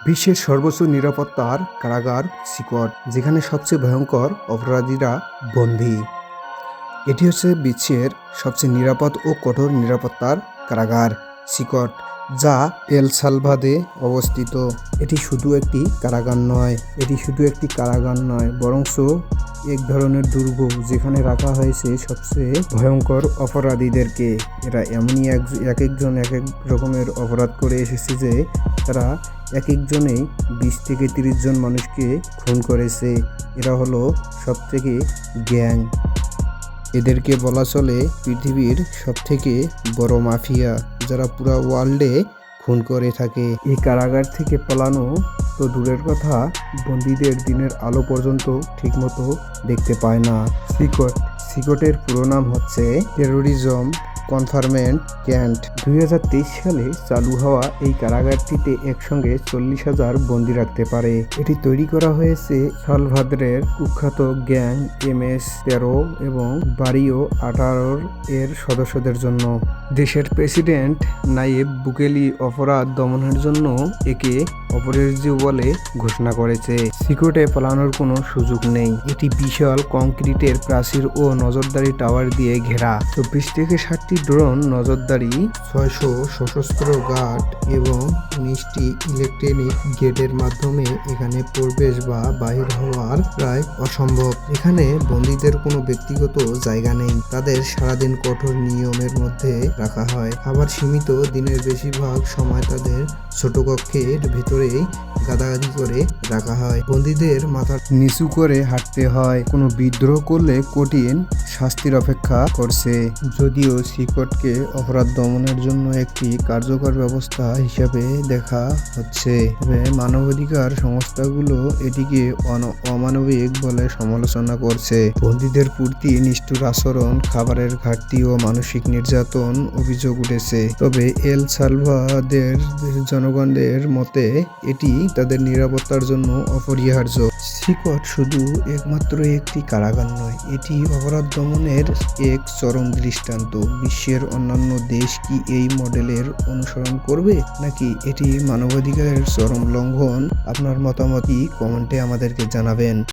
বিশ্বের সর্বোচ্চ নিরাপত্তার কারাগার সিকট, যেখানে সবচেয়ে ভয়ঙ্কর অপরাধীরা বন্দী। এটি হচ্ছে বিশ্বের সবচেয়ে নিরাপদ ও কঠোর নিরাপত্তার কারাগার সিকট, যা এল সালভাদোরে অবস্থিত। এটি শুধু একটি কারাগার নয়, বরঞ্চ এক ধরনের দুর্গ, যেখানে রাখা হয়েছে সবচেয়ে ভয়ঙ্কর অপরাধীদেরকে। এরা এমনই এক একজন এক এক রকমের অপরাধ করে এসেছে যে তারা এক একজনেই 20 থেকে 30 জন মানুষকে খুন করেছে। এরা হলো সবথেকে গ্যাং। এদেরকে বলা চলে পৃথিবীর সবথেকে বড় মাফিয়া, যারা পুরো ওয়ার্ল্ডে খুন করে থাকে। এই কারাগার থেকে পালানো তো দূরের কথা, বন্দীদের দিনের আলো পর্যন্ত ঠিকমতো দেখতে পায় না। সিকটের পুরো নাম হচ্ছে টেরোরিজম কনফাইনমেন্ট ক্যাম্প। 2023 সালে চালু হওয়া এই কারাগারটিতে একসঙ্গে 40,000 বন্দী রাখতে পারে। এটি তৈরি করা হয়েছে সালভাদোরের কুখ্যাত গ্যাং MS-13 এবং বারিও 18 এর সদস্যদের জন্য। দেশের প্রেসিডেন্ট নাইব বুকেলি অপরাধ দমনের জন্য একে অপরিহার্য বলে ঘোষণা করেছে। সিকটে পালানোর কোনো সুযোগ নেই। এটি বিশাল কংক্রিটের প্রাচীর ও নজরদারি টাওয়ার দিয়ে ঘেরা। 24 থেকে 60টি ড্রোন নজরদারি, 600 সশস্ত্র গার্ড এবং 19টি ইলেকট্রনিক গেটের মাধ্যমে এখানে প্রবেশ বা বাহির হওয়ার প্রায় অসম্ভব। এখানে বন্দীদের কোনো ব্যক্তিগত জায়গা নেই। তাদের সারাদিন কঠোর নিয়মের মধ্যে রাখা হয়। খাবার সীমিত, দিনের বেশিরভাগ সময় তাদের ছোট কক্ষের ভেতরেই গাদাগাদি করে রাখা হয়। বন্দীদের মাথা নিচু করে হাঁটতে হয়। কোনো বিদ্রোহ করলে কঠিন শাস্তির অপেক্ষা করছে। যদিও সিকটকে অপরাধ দমনের জন্য একটি কার্যকর ব্যবস্থা হিসাবে দেখা হচ্ছে, তবে মানবাধিকার সংস্থাগুলো এটিকে অমানবিক বলে সমালোচনা করছে। বন্দীদের প্রতি নিষ্ঠুর আচরণ, খাবারের ঘাটতি ও মানসিক নির্যাতন অভিযোগ উঠেছে। তবে এল সালভাদোরের জনগণের মতে এটি তাদের নিরাপত্তার জন্য অপরিহার্য। সিকট শুধু একমাত্র একটি কারাগার নয়, এটি অপরাধ দমনের এক চরম দৃষ্টান্ত। বিশ্বের অন্যান্য দেশ কি এই মডেলের অনুসরণ করবে, নাকি এটি মানবাধিকারের চরম লঙ্ঘন? আপনার মতামত কি কমেন্টে আমাদেরকে জানাবেন।